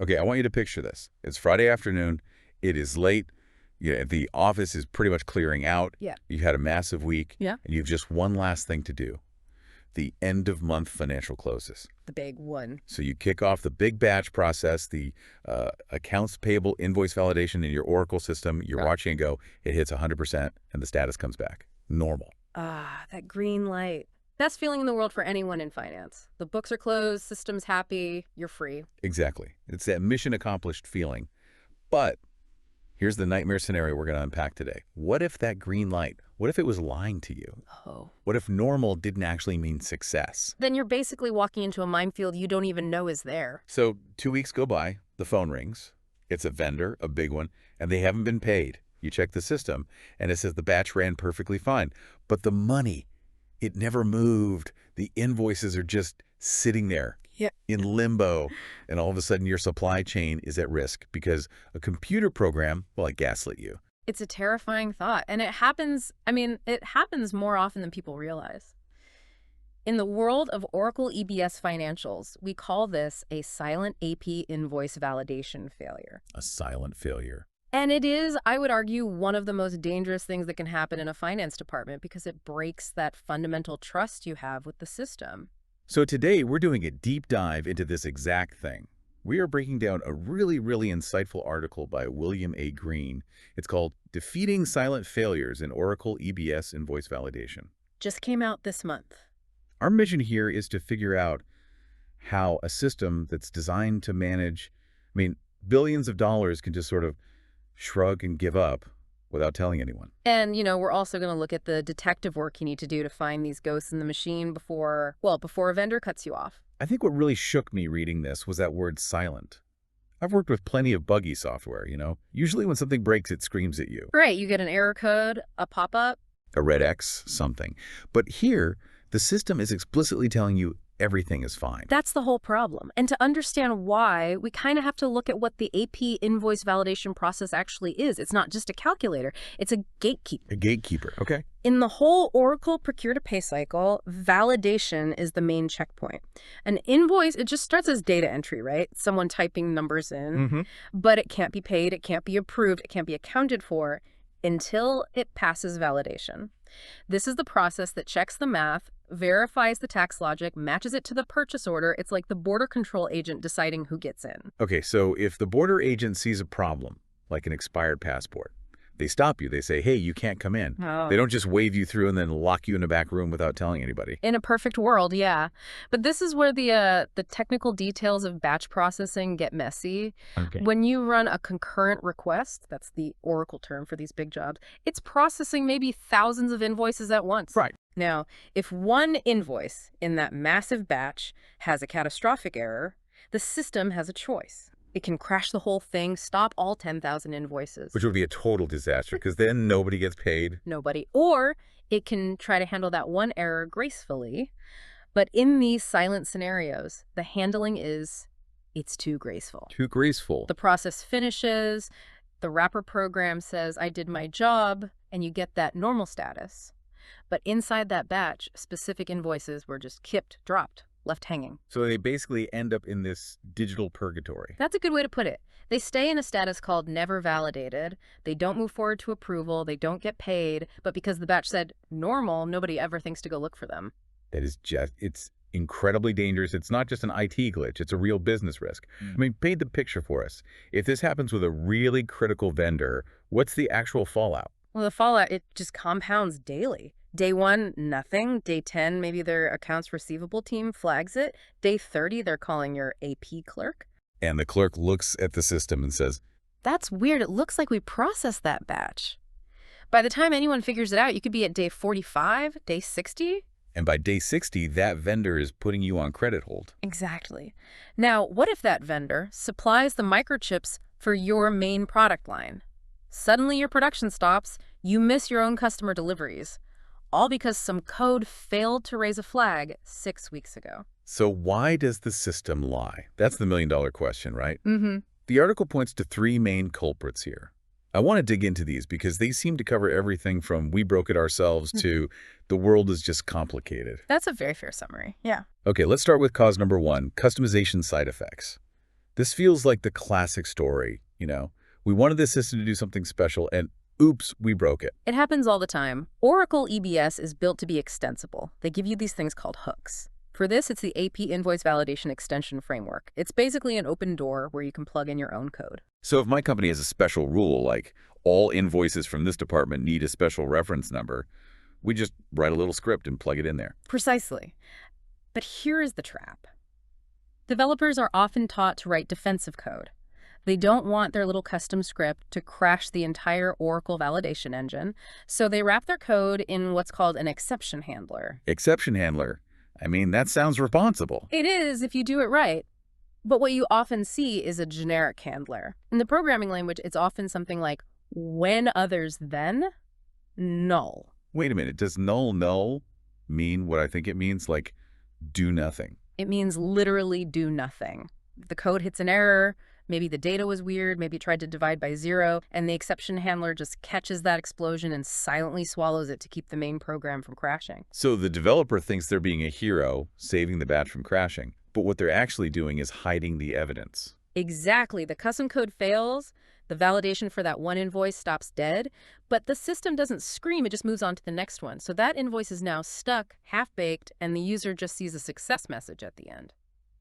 Okay, I want you to picture this. It's Friday afternoon. It is late. Yeah, the office is pretty much clearing out. Yeah. You've had a massive week. Yeah. And you have just one last thing to do. The end-of-month financial closes. The big one. So you kick off the big batch process, the accounts payable invoice validation in your Oracle system. You're watching it go. It hits 100%, and the status comes back. Normal. Ah, that green light. Best feeling in the world for anyone in finance. The books are closed, system's happy, you're free. Exactly. It's that mission accomplished feeling. But here's the nightmare scenario we're going to unpack today. What if that green light, what if it was lying to you? Oh. What if normal didn't actually mean success? Then you're basically walking into a minefield you don't even know is there. So 2 weeks go by, the phone rings. It's a vendor, a big one, and they haven't been paid. You check the system, and it says the batch ran perfectly fine. But the money, it never moved. The invoices are just sitting there in limbo. And all of a sudden, your supply chain is at risk because a computer program, well, it gaslit you. It's a terrifying thought. And it happens more often than people realize. In the world of Oracle EBS Financials, we call this a silent AP invoice validation failure. A silent failure. And it is, I would argue, one of the most dangerous things that can happen in a finance department because it breaks that fundamental trust you have with the system. So today, we're doing a deep dive into this exact thing. We are breaking down a really, really insightful article by William A. Green. It's called Defeating Silent Failures in Oracle EBS Invoice Validation. Just came out this month. Our mission here is to figure out how a system that's designed to manage, billions of dollars can just sort of shrug and give up without telling anyone. And, we're also going to look at the detective work you need to do to find these ghosts in the machine before a vendor cuts you off. I think what really shook me reading this was that word silent. I've worked with plenty of buggy software, Usually when something breaks, it screams at you. Right, you get an error code, a pop-up. A red X, something. But here, the system is explicitly telling you everything is fine. That's the whole problem. And to understand why, we kind of have to look at what the AP invoice validation process actually is. It's not just a calculator. It's a gatekeeper. A gatekeeper, okay. In the whole Oracle procure-to-pay cycle, validation is the main checkpoint. An invoice, it just starts as data entry, right? Someone typing numbers in, but it can't be paid, it can't be approved, it can't be accounted for until it passes validation. This is the process that checks the math, verifies the tax logic, matches it to the purchase order. It's like the border control agent deciding who gets in. Okay, so if the border agent sees a problem, like an expired passport, they stop you. They say, hey, you can't come in. Oh. They don't just wave you through and then lock you in a back room without telling anybody. In a perfect world, yeah. But this is where the technical details of batch processing get messy. Okay. When you run a concurrent request, that's the Oracle term for these big jobs, it's processing maybe thousands of invoices at once. Right. Now, if one invoice in that massive batch has a catastrophic error, the system has a choice. It can crash the whole thing, stop all 10,000 invoices. Which would be a total disaster because then nobody gets paid. Nobody. Or it can try to handle that one error gracefully. But in these silent scenarios, the handling it's too graceful. Too graceful. The process finishes, the wrapper program says, I did my job, and you get that normal status. But inside that batch, specific invoices were just kipped, dropped, left hanging. So they basically end up in this digital purgatory. That's a good way to put it. They stay in a status called never validated. They don't move forward to approval. They don't get paid. But because the batch said normal, nobody ever thinks to go look for them. That is it's incredibly dangerous. It's not just an IT glitch. It's a real business risk. Paint the picture for us. If this happens with a really critical vendor, what's the actual fallout? Well, the fallout, it just compounds daily. Day 1, nothing. Day 10, maybe their accounts receivable team flags it. Day 30, they're calling your AP clerk. And the clerk looks at the system and says, that's weird. It looks like we processed that batch. By the time anyone figures it out, you could be at day 45, day 60. And by day 60, that vendor is putting you on credit hold. Exactly. Now, what if that vendor supplies the microchips for your main product line? Suddenly your production stops, you miss your own customer deliveries. All because some code failed to raise a flag 6 weeks ago. So why does the system lie? That's the million-dollar question, right? Mm-hmm. The article points to 3 main culprits here. I want to dig into these because they seem to cover everything from we broke it ourselves to the world is just complicated. That's a very fair summary, yeah. Okay, let's start with cause number 1, customization side effects. This feels like the classic story, We wanted the system to do something special, and oops, we broke it. It happens all the time. Oracle EBS is built to be extensible. They give you these things called hooks. For this, it's the AP Invoice Validation Extension Framework. It's basically an open door where you can plug in your own code. So if my company has a special rule, like all invoices from this department need a special reference number, we just write a little script and plug it in there. Precisely. But here is the trap. Developers are often taught to write defensive code. They don't want their little custom script to crash the entire Oracle validation engine, so they wrap their code in what's called an exception handler. Exception handler. I mean, that sounds responsible. It is if you do it right. But what you often see is a generic handler. In the programming language, it's often something like, when others then, null. Wait a minute, does null mean what I think it means, like do nothing? It means literally do nothing. If the code hits an error, maybe the data was weird, maybe it tried to divide by 0, and the exception handler just catches that explosion and silently swallows it to keep the main program from crashing. So the developer thinks they're being a hero, saving the batch from crashing, but what they're actually doing is hiding the evidence. Exactly. The custom code fails, the validation for that one invoice stops dead, but the system doesn't scream, it just moves on to the next one. So that invoice is now stuck, half-baked, and the user just sees a success message at the end.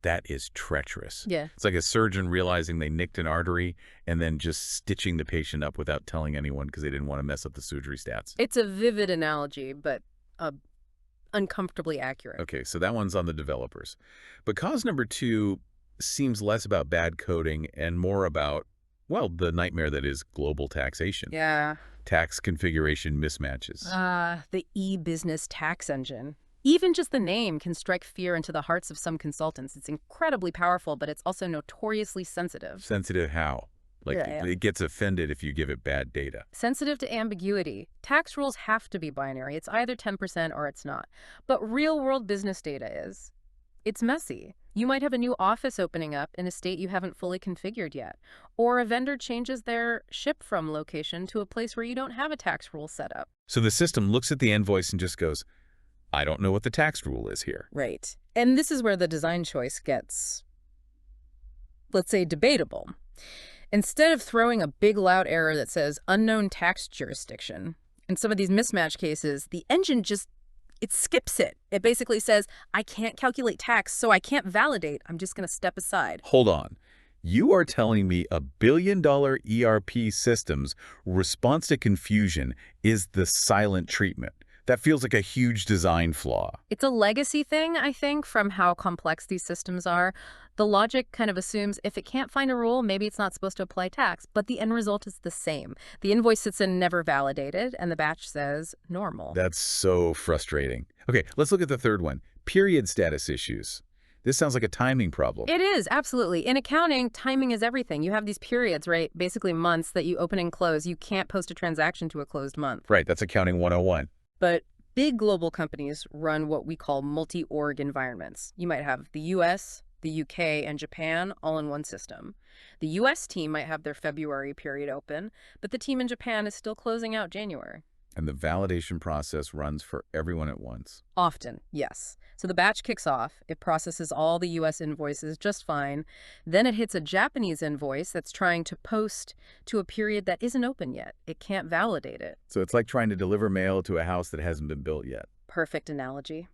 That is treacherous. Yeah. It's like a surgeon realizing they nicked an artery and then just stitching the patient up without telling anyone because they didn't want to mess up the surgery stats. It's a vivid analogy, but uncomfortably accurate. Okay, so that one's on the developers. But cause number 2 seems less about bad coding and more about, well, the nightmare that is global taxation. Yeah. Tax configuration mismatches. The e-business tax engine. Even just the name can strike fear into the hearts of some consultants. It's incredibly powerful, but it's also notoriously sensitive. Sensitive how? Like, Yeah. it gets offended if you give it bad data. Sensitive to ambiguity. Tax rules have to be binary. It's either 10% or it's not. But real-world business data is. It's messy. You might have a new office opening up in a state you haven't fully configured yet. Or a vendor changes their ship-from location to a place where you don't have a tax rule set up. So the system looks at the invoice and just goes, I don't know what the tax rule is here. Right. And this is where the design choice gets, let's say, debatable. Instead of throwing a big loud error that says unknown tax jurisdiction, in some of these mismatch cases, the engine it skips it. It basically says, I can't calculate tax, so I can't validate. I'm just going to step aside. Hold on. You are telling me a billion-dollar ERP system's response to confusion is the silent treatment. That feels like a huge design flaw. It's a legacy thing, I think, from how complex these systems are. The logic kind of assumes if it can't find a rule, maybe it's not supposed to apply tax, but the end result is the same. The invoice sits in never validated, and the batch says normal. That's so frustrating. Okay, let's look at the third one. Period status issues. This sounds like a timing problem. It is, absolutely. In accounting, timing is everything. You have these periods, right? Basically months that you open and close. You can't post a transaction to a closed month. Right, that's accounting 101. But big global companies run what we call multi-org environments. You might have the US, the UK, and Japan all in one system. The US team might have their February period open, but the team in Japan is still closing out January. And the validation process runs for everyone at once. Often, yes. So the batch kicks off, it processes all the US invoices just fine, then it hits a Japanese invoice that's trying to post to a period that isn't open yet. It can't validate it. So it's like trying to deliver mail to a house that hasn't been built yet. Perfect analogy.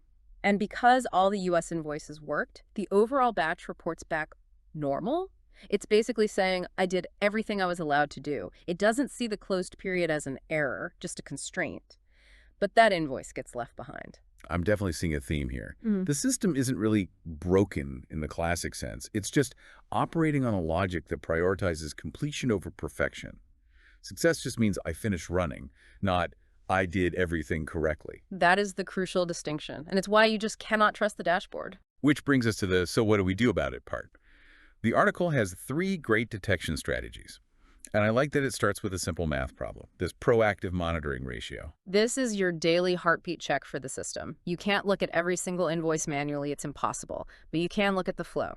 And because all the US invoices worked, the overall batch reports back normal. It's basically saying, I did everything I was allowed to do. It doesn't see the closed period as an error, just a constraint. But that invoice gets left behind. I'm definitely seeing a theme here. Mm. The system isn't really broken in the classic sense. It's just operating on a logic that prioritizes completion over perfection. Success just means I finished running, not I did everything correctly. That is the crucial distinction, and it's why you just cannot trust the dashboard. Which brings us to the so what do we do about it part. The article has 3 great detection strategies. And I like that it starts with a simple math problem, this proactive monitoring ratio. This is your daily heartbeat check for the system. You can't look at every single invoice manually, it's impossible, but you can look at the flow.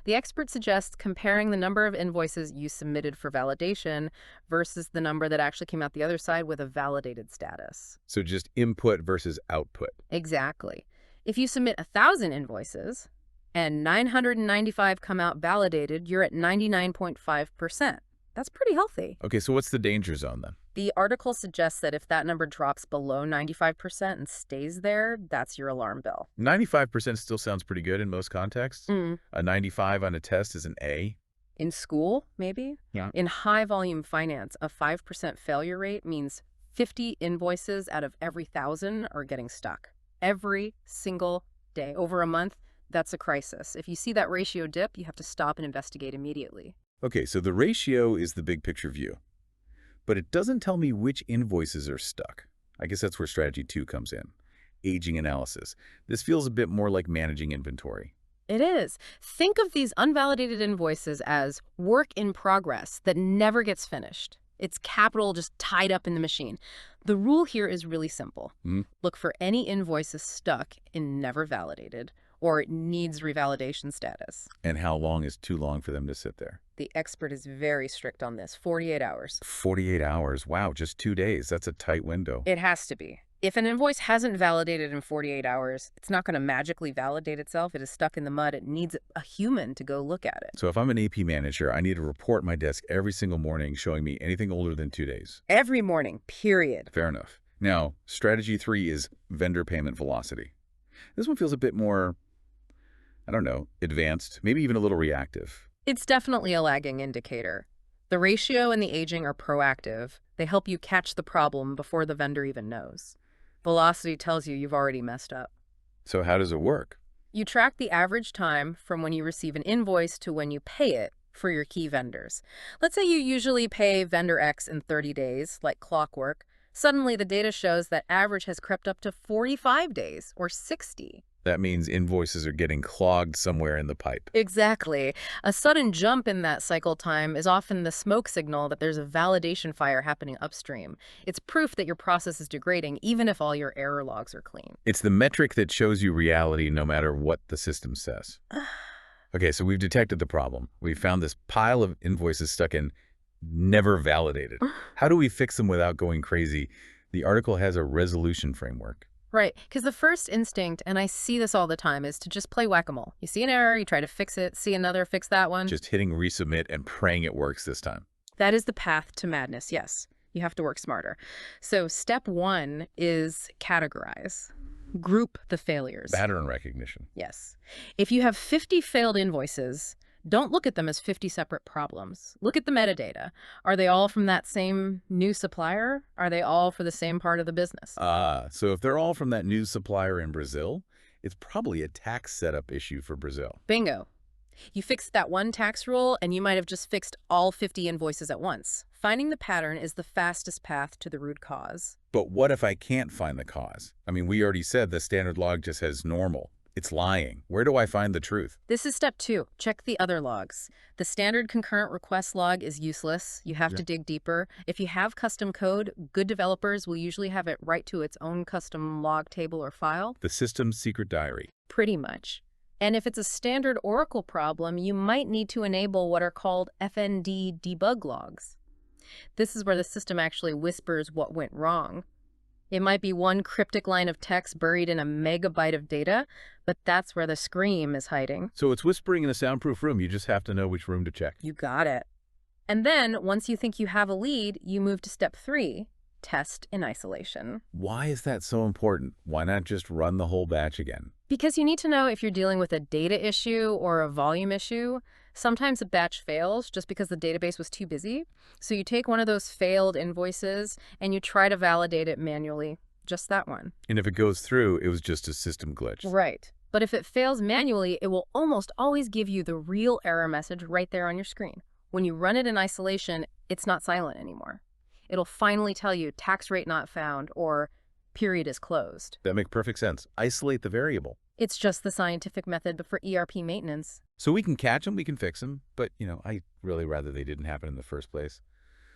The expert suggests comparing the number of invoices you submitted for validation versus the number that actually came out the other side with a validated status. So just input versus output. Exactly. If you submit 1,000 invoices, and 995 come out validated, you're at 99.5%. That's pretty healthy. Okay, so what's the danger zone then? The article suggests that if that number drops below 95% and stays there, that's your alarm bell. 95% still sounds pretty good in most contexts. Mm. A 95 on a test is an A. In school, maybe? Yeah. In high-volume finance, a 5% failure rate means 50 invoices out of every 1,000 are getting stuck. Every single day. Over a month, that's a crisis. If you see that ratio dip, you have to stop and investigate immediately. Okay, so the ratio is the big picture view. But it doesn't tell me which invoices are stuck. I guess that's where strategy 2 comes in. Aging analysis. This feels a bit more like managing inventory. It is. Think of these unvalidated invoices as work in progress that never gets finished. It's capital just tied up in the machine. The rule here is really simple. Look for any invoices stuck in never validated or it needs revalidation status. And how long is too long for them to sit there? The expert is very strict on this, 48 hours. 48 hours. Wow, just 2 days. That's a tight window. It has to be. If an invoice hasn't validated in 48 hours, it's not going to magically validate itself. It is stuck in the mud. It needs a human to go look at it. So if I'm an AP manager, I need a report at my desk every single morning showing me anything older than 2 days. Every morning, period. Fair enough. Now, strategy 3 is vendor payment velocity. This one feels a bit more, I don't know, advanced, maybe even a little reactive. It's definitely a lagging indicator. The ratio and the aging are proactive. They help you catch the problem before the vendor even knows. Velocity tells you you've already messed up. So how does it work? You track the average time from when you receive an invoice to when you pay it for your key vendors. Let's say you usually pay vendor X in 30 days, like clockwork. Suddenly, the data shows that average has crept up to 45 days or 60. That means invoices are getting clogged somewhere in the pipe. Exactly. A sudden jump in that cycle time is often the smoke signal that there's a validation fire happening upstream. It's proof that your process is degrading, even if all your error logs are clean. It's the metric that shows you reality no matter what the system says. Okay, so we've detected the problem. We've found this pile of invoices stuck in never validated. How do we fix them without going crazy? The article has a resolution framework. Right, because the first instinct, and I see this all the time, is to just play whack-a-mole. You see an error, you try to fix it, see another, fix that one. Just hitting resubmit and praying it works this time. That is the path to madness, yes. You have to work smarter. So step 1 is categorize. Group the failures. Pattern recognition. Yes. If you have 50 failed invoices, don't look at them as 50 separate problems. Look at the metadata. Are they all from that same new supplier? Are they all for the same part of the business? So if they're all from that new supplier in Brazil, it's probably a tax setup issue for Brazil. Bingo. You fixed that one tax rule, and you might have just fixed all 50 invoices at once. Finding the pattern is the fastest path to the root cause. But what if I can't find the cause? I mean, we already said the standard log just says normal. It's lying. Where do I find the truth? This is step 2. Check the other logs. The standard concurrent request log is useless. You have to dig deeper. If you have custom code, good developers will usually have it right to its own custom log table or file. The system's secret diary. Pretty much. And if it's a standard Oracle problem, you might need to enable what are called FND debug logs. This is where the system actually whispers what went wrong. It might be one cryptic line of text buried in a megabyte of data, but that's where the scream is hiding. So it's whispering in a soundproof room. You just have to know which room to check. You got it. And then, once you think you have a lead, you move to step 3, test in isolation. Why is that so important? Why not just run the whole batch again? Because you need to know if you're dealing with a data issue or a volume issue. Sometimes a batch fails just because the database was too busy. So you take one of those failed invoices and you try to validate it manually, just that one. And if it goes through, it was just a system glitch. Right. But if it fails manually, it will almost always give you the real error message right there on your screen. When you run it in isolation, it's not silent anymore. It'll finally tell you tax rate not found or period is closed. That makes perfect sense. Isolate the variable. It's just the scientific method, but for ERP maintenance. So we can catch them, we can fix them, but, I'd really rather they didn't happen in the first place.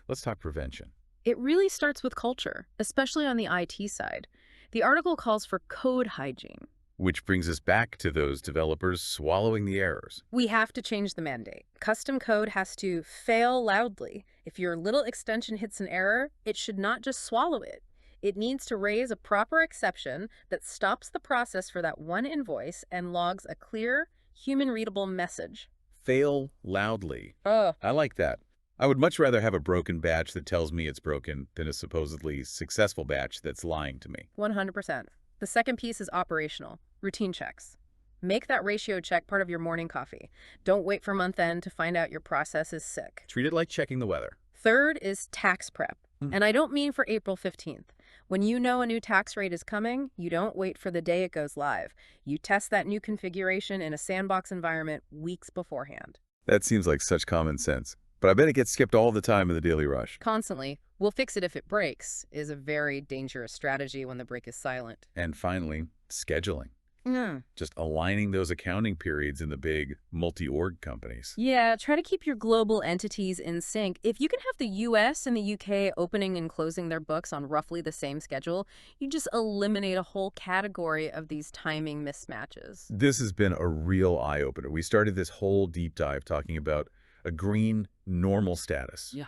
Let's talk prevention. It really starts with culture, especially on the IT side. The article calls for code hygiene. Which brings us back to those developers swallowing the errors. We have to change the mandate. Custom code has to fail loudly. If your little extension hits an error, it should not just swallow it. It needs to raise a proper exception that stops the process for that one invoice and logs a clear, Human-readable message. Fail loudly. Oh, I like that. I would much rather have a broken batch that tells me it's broken than a supposedly successful batch that's lying to me. 100%. The second piece is operational. Routine checks. Make that ratio check part of your morning coffee. Don't wait for month end to find out your process is sick. Treat it like checking the weather. Third is tax prep. And I don't mean for April 15th. When you know a new tax rate is coming, you don't wait for the day it goes live. You test that new configuration in a sandbox environment weeks beforehand. That seems like such common sense, but I bet it gets skipped all the time in the daily rush. Constantly. We'll fix it if it breaks is a very dangerous strategy when the break is silent. And finally, scheduling. Just aligning those accounting periods in the big multi-org companies. Yeah, try to keep your global entities in sync. If you can have the US and the UK opening and closing their books on roughly the same schedule, you just eliminate a whole category of these timing mismatches. This has been a real eye-opener. We started this whole deep dive talking about a green normal status. Yeah.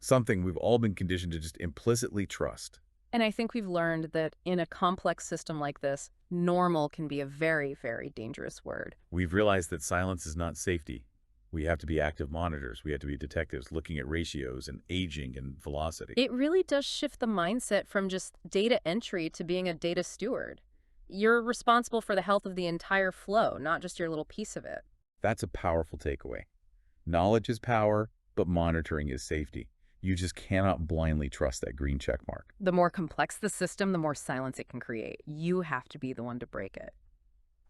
Something we've all been conditioned to just implicitly trust. And I think we've learned that in a complex system like this, normal can be a very, very dangerous word. We've realized that silence is not safety. We have to be active monitors. We have to be detectives looking at ratios and aging and velocity. It really does shift the mindset from just data entry to being a data steward. You're responsible for the health of the entire flow, not just your little piece of it. That's a powerful takeaway. Knowledge is power, but monitoring is safety. You just cannot blindly trust that green check mark. The more complex the system, the more silence it can create. You have to be the one to break it.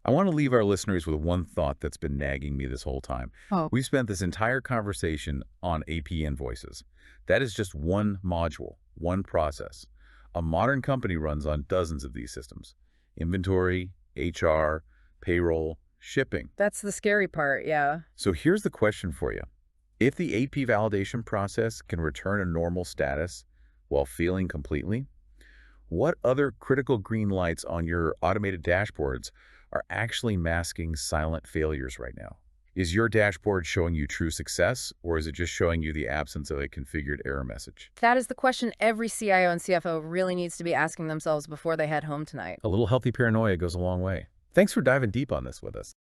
I want to leave our listeners with one thought that's been nagging me this whole time. Oh. We've spent this entire conversation on AP invoices. That is just one module, one process. A modern company runs on dozens of these systems. Inventory, HR, payroll, shipping. That's the scary part, yeah. So here's the question for you. If the AP validation process can return a normal status while failing completely, what other critical green lights on your automated dashboards are actually masking silent failures right now? Is your dashboard showing you true success, or is it just showing you the absence of a configured error message? That is the question every CIO and CFO really needs to be asking themselves before they head home tonight. A little healthy paranoia goes a long way. Thanks for diving deep on this with us.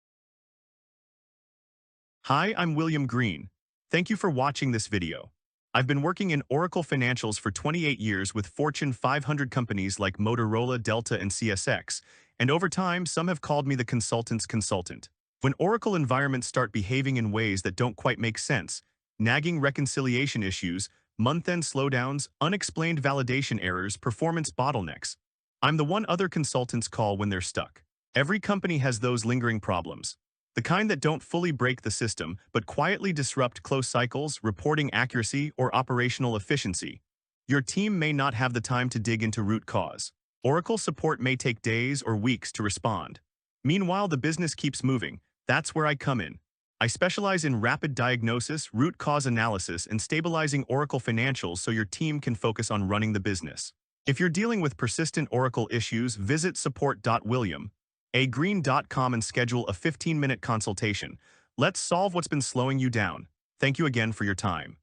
Hi, I'm William Green. Thank you for watching this video. I've been working in Oracle Financials for 28 years with Fortune 500 companies like Motorola, Delta, and CSX, and over time, some have called me the consultant's consultant. When Oracle environments start behaving in ways that don't quite make sense, nagging reconciliation issues, month-end slowdowns, unexplained validation errors, performance bottlenecks, I'm the one other consultants call when they're stuck. Every company has those lingering problems. The kind that don't fully break the system, but quietly disrupt close cycles, reporting accuracy, or operational efficiency. Your team may not have the time to dig into root cause. Oracle support may take days or weeks to respond. Meanwhile, the business keeps moving. That's where I come in. I specialize in rapid diagnosis, root cause analysis, and stabilizing Oracle financials so your team can focus on running the business. If you're dealing with persistent Oracle issues, visit support.william.agreen.com and schedule a 15-minute consultation. Let's solve what's been slowing you down. Thank you again for your time.